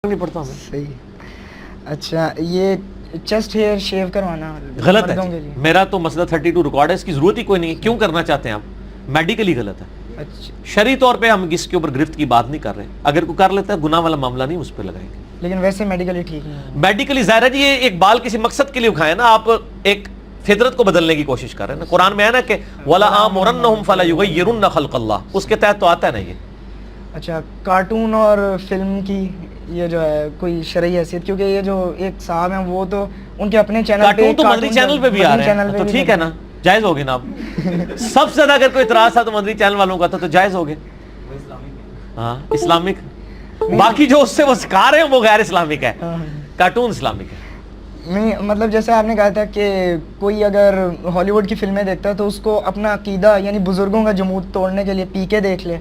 نہیں پڑتا ہوں. صحیح. اچھا یہ چیسٹ ہیئر شیو کروانا غلط ہے. میرا تو مسئلہ 32 ریکارڈ ہے, اس کی ضرورت ہی کوئی نہیں ہے. کیوں کرنا چاہتے ہیں آپ؟ میڈیکلی غلط ہے. اچھا شرعی طور پہ ہم اس کے اوپر گرفت کی بات نہیں کر رہے. اگر کوئی کر لیتا ہے گناہ والا معاملہ نہیں اس پہ لگائیں گے. لیکن ویسے میڈیکلی ٹھیک نہیں ہے. میڈیکلی ظاہر ہے جی, یہ ایک بال کسی مقصد کے لیے اٹھائے نا, آپ ایک فطرت کو بدلنے کی کوشش کر رہے ہیں نا. قرآن میں ہے نا کہ وَلَآمُرَنَّهُمْ فَلَيُغَيِّرُنَّ خَلْقَ اللَّهِ, اس کے تحت تو آتا ہے نا یہ. اچھا کارٹون اور فلم کی یہ جو ہے کوئی شرعی حیثیت, کیونکہ یہ جو ایک صاحب ہیں وہ تو ان کے اپنے چینل پہ کارٹون تو مدنی چینل پہ بھی آ رہے ہیں, تو ٹھیک ہے نا, جائز ہوگی نا. آپ سب سے زیادہ اگر کوئی اعتراض تھا تو مدنی چینل والوں کا تھا, تو جائز ہوگے. ہاں اسلامک, باقی جو اس سے وہ سکھا رہے ہیں وہ غیر اسلامک ہے, کارٹون اسلامک ہے. نہیں مطلب جیسے آپ نے کہا تھا کہ کوئی اگر ہالی ووڈ کی فلمیں دیکھتا ہے تو اس کو اپنا عقیدہ یعنی بزرگوں کا جمود توڑنے کے لیے پی کے دیکھ لے.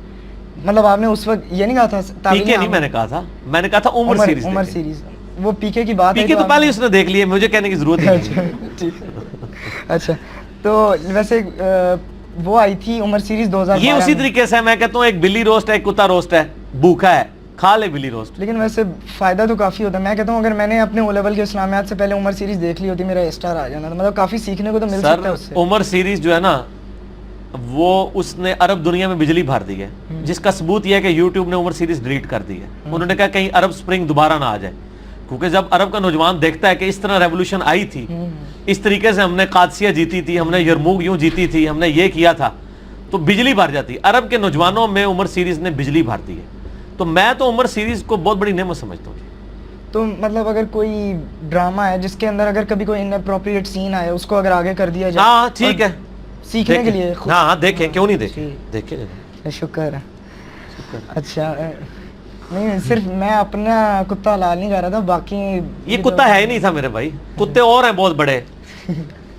مطلب آپ نے اس وقت یہ نہیں کہا تھا پی کے نہیں, میں نے کہا تھا, میں نے کہا تھا عمر سیریز. عمر سیریز وہ پی کے کی بات ہے, پی کے تو پہلے اس نے دیکھ لی ہے, مجھے کہنے کی ضرورت نہیں. اچھا تو ویسے وہ آئی تھی عمر سیریز 2012. یہ اسی طریقے سے میں کہتا ہوں ایک بلی روسٹ ہے, ایک کتا روسٹ ہے, بھوکا ہے کھا لے بلی روسٹ. لیکن ویسے فائدہ تو کافی ہوتا ہے. میں کہتا ہوں اگر میں نے اپنے او لیول کے اسلامیات سے پہلے عمر سیریز دیکھ لی ہوتی, میرا اسٹار آ جانا. مطلب کافی سیکھنے کو تو مل سکتا ہے اس سے. عمر سیریز جو ہے نا وہ اس نے عرب دنیا میں بجلی بھر دی ہے, جس کا ثبوت یہ ہے کہ یوٹیوب نے عمر سیریز ڈیلیٹ کر دی ہے. انہوں نے کہا کہیں عرب سپرنگ دوبارہ نہ آ جائے, کیونکہ جب عرب کا نوجوان دیکھتا ہے کہ اس طرح ریولوشن آئی تھی, اس طریقے سے ہم نے قادسیہ جیتی تھی, ہم نے یرموک یوں جیتی تھی, ہم نے یہ کیا تھا, تو بجلی بھر جاتی. عرب کے نوجوانوں میں عمر سیریز نے بجلی بھر دی ہے. تو میں تو عمر سیریز کو بہت بڑی نعمت سمجھتا ہوں. تو مطلب اگر کوئی ڈرامہ ہے جس کے اندر اگر کبھی کوئی اناپروپریٹ سین آئے, اس کو اگر آگے کر دیا جائے, ہاں ٹھیک ہے, سیکھنے کے لیے. ہاں دیکھیں, کیوں نہیں دیکھیں, دیکھیں. شکر ہے. اچھا نہیں صرف میں اپنا کتا حلال نہیں کر رہا تھا, باقی یہ کتا ہے ہی نہیں تھا میرے بھائی, کتے اور ہیں بہت بڑے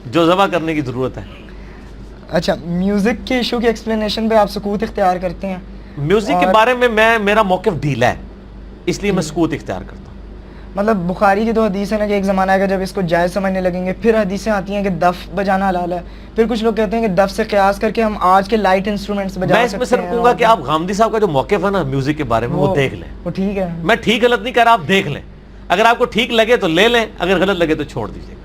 جو ذبح کرنے کی ضرورت ہے. اچھا میوزک کے ایشو کی ایکسپلینیشن پہ آپ سکوت اختیار کرتے ہیں. میوزک کے بارے میں میرا موقف ڈھیلا ہے, اس لیے میں سکوت اختیار کرتا ہوں. مطلب بخاری کی تو حدیث ہے نا کہ ایک زمانہ آئے گا جب اس کو جائز سمجھنے لگیں گے. پھر حدیثیں آتی ہیں کہ دف بجانا حلال ہے. پھر کچھ لوگ کہتے ہیں کہ دف سے قیاس کر کے ہم آج کے لائٹ انسٹرومنٹس بجا سکتے ہیں. میں اس میں صرف کہوں گا کہ آپ غامدی صاحب کا جو موقف ہے نا میوزک کے بارے میں وہ دیکھ لیں. وہ ٹھیک ہے, میں ٹھیک غلط نہیں کہہ رہا, آپ دیکھ لیں. اگر آپ کو ٹھیک لگے تو لے لیں, اگر غلط لگے تو چھوڑ دیجیے.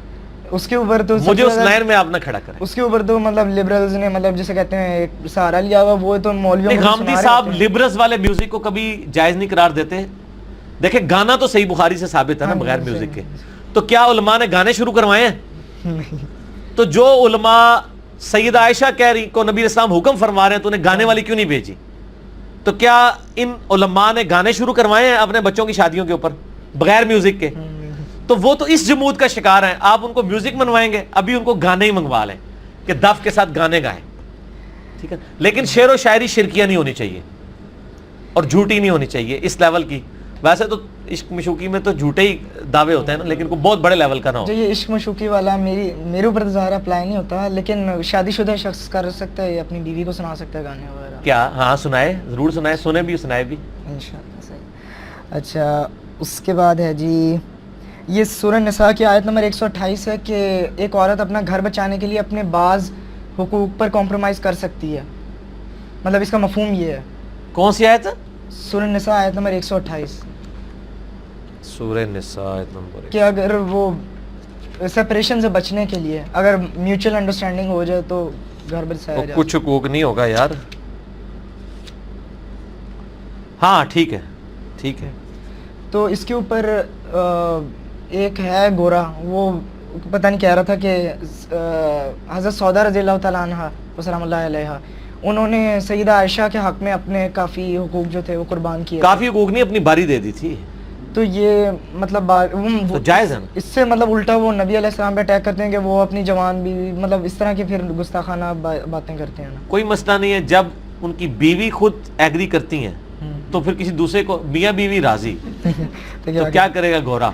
اس کے اوپر تو مجھے اس لائن میں آپ نہ کھڑا کریں. اس کے اوپر تو مطلب لبرلز نے مطلب جسے کہتے ہیں ایک سہارا لیا ہوا, وہ تو مولویوں. غامدی صاحب لبرلز والے میوزک کو کبھی جائز نہیں قرار دیتے. دیکھیں گانا تو صحیح بخاری سے ثابت ہے نا بغیر میوزک کے. تو کیا علماء نے گانے شروع کروائے ہیں؟ تو جو علماء سیدہ عائشہ کہہ رہی کو نبی اسلام حکم فرما رہے ہیں, تو انہیں گانے والی کیوں نہیں بھیجی؟ تو کیا ان علماء نے گانے شروع کروائے ہیں اپنے بچوں کی شادیوں کے اوپر بغیر میوزک کے؟ تو وہ تو اس جمود کا شکار ہیں. آپ ان کو میوزک منوائیں گے, ابھی ان کو گانے ہی منگوا لیں کہ دف کے ساتھ گانے گائیں, ٹھیک ہے. لیکن شعر و شاعری شرکیہ نہیں ہونی چاہیے اور جھوٹی نہیں ہونی چاہیے اس لیول کی. ویسے تو عشق مشوقی میں تو جھوٹے ہی دعوے ہوتے ہیں نا, لیکن کوئی بہت بڑے لیول کا نہ ہو. یہ عشق مشوقی والا میرے اوپر ظاہر اپلائی نہیں ہوتا, لیکن شادی شدہ شخص کر سکتا ہے, اپنی بیوی کو سنا سکتا ہے گانے وغیرہ. کیا؟ ہاں سنائے, ضرور سنائے, سنے بھی سنائے بھی انشاءاللہ. صحیح. اچھا اس کے بعد ہے جی یہ سورہ نساء کی آیت نمبر 128 ہے کہ ایک عورت اپنا گھر بچانے کے لیے اپنے بعض حقوق پر کمپرومائز کر سکتی ہے. مطلب اس کا مفہوم یہ ہے. کون سی آیت ہے؟ سورہ نساء آیت نمبر 128. سورہ نساء آیت نمبر کہ اگر وہ سیپریشن سے بچنے کے لیے اگر میوچل انڈرسٹینڈنگ ہو جائے تو گھر بچایا جائے. کچھ حقوق نہیں ہوگا یار. ہاں ٹھیک ہے, ٹھیک ہے. تو اس کے اوپر ایک ہے گورا, وہ پتہ نہیں کہہ رہا تھا کہ حضرت سودا رضی اللہ تعالیٰ عنہ وسلام اللہ علیہ, انہوں نے سیدہ عائشہ کے حق میں اپنے کافی حقوق جو تھے وہ قربان کیے. کافی حقوق نہیں, اپنی باری دے دی تھی. تو یہ مطلب تو جائز ہے نا. اس سے مطلب الٹا وہ نبی علیہ السلام پہ اٹیک کرتے ہیں کہ وہ اپنی جوان بیوی مطلب اس طرح کی پھر گستاخانہ باتیں کرتے ہیں نا. کوئی مسئلہ نہیں ہے, جب ان کی بیوی خود ایگری کرتی ہیں تو پھر کسی دوسرے کو, میاں بیوی راضی تو کیا کرے گا گورا.